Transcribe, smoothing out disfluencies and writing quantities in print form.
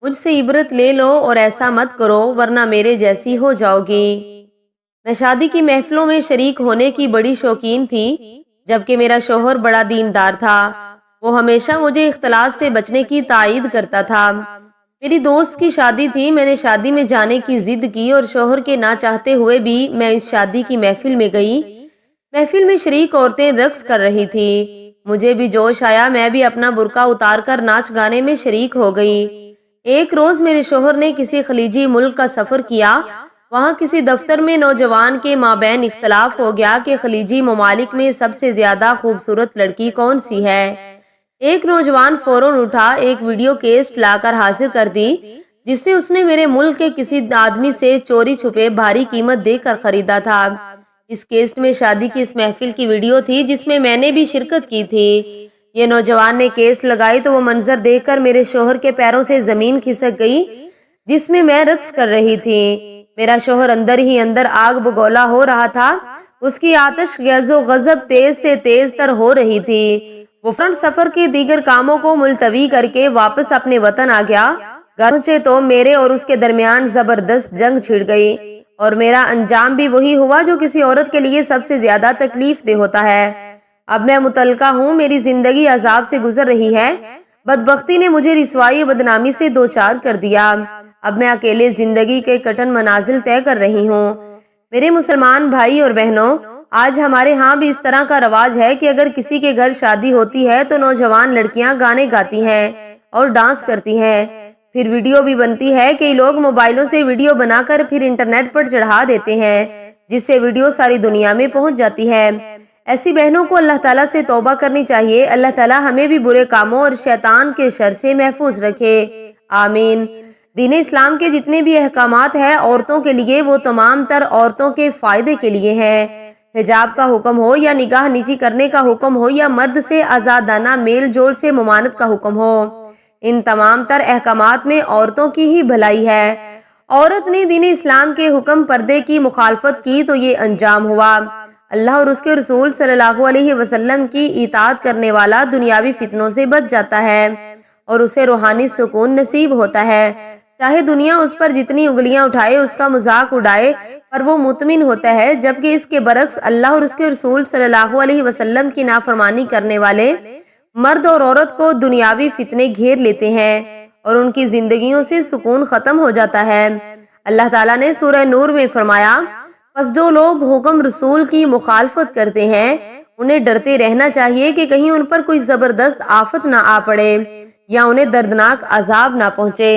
मुझ से इबरत ले लो और ऐसा मत करो वरना मेरे जैसी हो जाओगी। मैं शादी की महफिलों में शरीक होने की बड़ी शौकीन थी, जबकि मेरा शौहर बड़ा दीनदार था। वो हमेशा मुझे इख्तलात से बचने की तायीद करता था। मेरी दोस्त की शादी थी, मैंने शादी में जाने की जिद की और शौहर के ना चाहते हुए भी मैं इस शादी की महफिल में गई। महफिल में शरीक औरतें रक्स कर रही थी। मुझे भी जोश आया, मैं भी अपना बुर्का उतार कर नाच गाने में शरीक हो गई। एक रोज मेरे शौहर ने किसी खलीजी मुल्क का सफर किया। वहां किसी दफ्तर में नौजवान के माबैन इख्तलाफ हो गया कि खलीजी ममालिक में सबसे ज्यादा खूबसूरत लड़की कौन सी है। एक नौजवान फौरन उठा, एक वीडियो केस्ट लाकर हाजिर कर दी, जिसे उसने मेरे मुल्क के किसी आदमी से चोरी छुपे भारी कीमत देकर खरीदा था। इस केस्ट में शादी की इस महफिल की वीडियो थी जिसमें मैंने भी शिरकत की थी। ये नौजवान ने केस्ट लगाई तो वो मंजर देखकर मेरे शोहर के पैरों से जमीन खिसक गई जिसमें मैं रक्स कर रही थी। मेरा शोहर अंदर ही अंदर आग बगोला हो रहा था। उसकी आतिश गैज़ो गजब तेज से तेज तर हो रही थी। वो फ्रंट सफर के दीगर कामों को मुलतवी करके वापस अपने वतन आ गया। घर पहुंचे तो मेरे और उसके दरमियान जबरदस्त जंग छिड़ गई और मेरा अंजाम भी वही हुआ जो किसी औरत के लिए सबसे ज्यादा तकलीफ दे होता है। अब मैं मुतलका हूँ, मेरी जिंदगी अजाब से गुजर रही है। बदबख्ती ने मुझे रिसवाई बदनामी से दो चार कर दिया। अब मैं अकेले जिंदगी के कठिन मनाजिल तय कर रही हूँ। मेरे मुसलमान भाई और बहनों, आज हमारे यहाँ भी इस तरह का रवाज है कि अगर किसी के घर शादी होती है तो नौजवान लड़कियां गाने गाती हैं और डांस करती हैं। फिर वीडियो भी बनती है। कई लोग मोबाइलों से वीडियो बनाकर फिर इंटरनेट पर चढ़ा देते हैं, जिससे वीडियो सारी दुनिया में पहुंच जाती है। ऐसी बहनों को अल्लाह ताला से तौबा करनी चाहिए। अल्लाह ताला हमें भी बुरे कामों और शैतान के शर से महफूज रखे, आमीन। दीन इस्लाम के जितने भी अहकामात हैं औरतों के लिए, वो तमाम तर औरतों के फायदे के लिए हैं। हिजाब का हुक्म हो या निगाह नीची करने का हुक्म हो या मर्द से आजादाना मेल जोल से मुमानत का हुक्म हो, इन तमाम तर अहकामात में औरतों की ही भलाई है। औरत ने दीन इस्लाम के हुक्म पर्दे की मुखालफत की तो ये अंजाम हुआ। अल्लाह और उसके रसूल सल्लल्लाहु अलैहि वसल्लम की इताअत करने वाला दुनियावी फितनों से बच जाता है और उसे रूहानी सुकून नसीब होता है। चाहे दुनिया उस पर जितनी उंगलियां उठाए, उसका मजाक उड़ाए, पर वो मुतमिन होता है। जबकि इसके बरक्स अल्लाह और उसके रसूल सल्लल्लाहु अलैहि वसल्लम की नाफरमानी करने वाले मर्द और औरत को दुनियावी फितने घेर लेते हैं और उनकी जिंदगियों से सुकून खत्म हो जाता है। अल्लाह ताला ने सूरह नूर में फरमाया, बस जो लोग हुक्म रसूल की मुखालफत करते हैं उन्हें डरते रहना चाहिए कि कहीं उन पर कोई जबरदस्त आफत ना आ पड़े या उन्हें दर्दनाक अजाब ना पहुंचे।